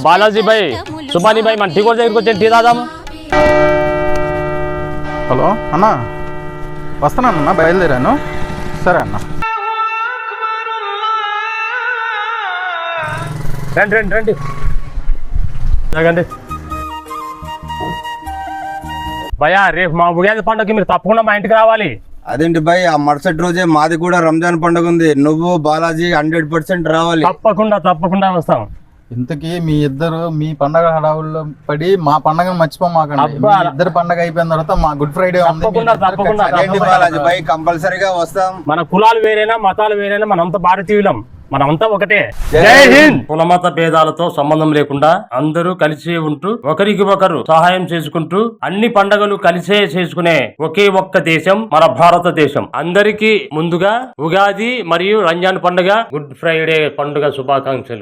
బాలాజీ భాయ్, సుబానీ భాయ్, మన టీ కూడా దగ్గరికి వచ్చి టీ తాదాము. హలో అన్న, వస్తున్నానన్నా, బయలుదేరాను. సరే అన్న. రండి రండి రండి, జగండి భయ్యా. రేపు మా ఉగాది పండుగకి మీరు తప్పకుండా మా ఇంటికి రావాలి. అదేంటి భయ్, ఆ మరుసటి రోజే మాది కూడా రంజాన్ పండుగ ఉంది. నువ్వు బాలాజీ 100% రావాలి. తప్పకుండా తప్పకుండా వస్తాం. ఇంతకీ మీ ఇద్దరు మీ పండగ హడావుల్లో పడి మా పండగను మర్చిపోమాకండి. మీ ఇద్దరు పండగ అయిపోయిన తర్వాత మా గుడ్ ఫ్రైడే ఉంది. అదేంటి బాలాజీ భయ్, కంపల్సరీగా వస్తాం. మన కులాలు వేరైనా మతాలు వేరైనా మనంతా భారతీయులం, మనమంతా ఒకటే. జై హింద్. కులమత భేదాలతో సంబంధం లేకుండా అందరూ కలిసి ఉంటూ ఒకరికి ఒకరు సహాయం చేసుకుంటూ అన్ని పండుగలు కలిసే చేసుకునే ఒకే ఒక్క దేశం మన భారతదేశం. అందరికీ ముందుగా ఉగాది మరియు రంజాన్ పండుగ, గుడ్ ఫ్రైడే పండుగ శుభాకాంక్షలు.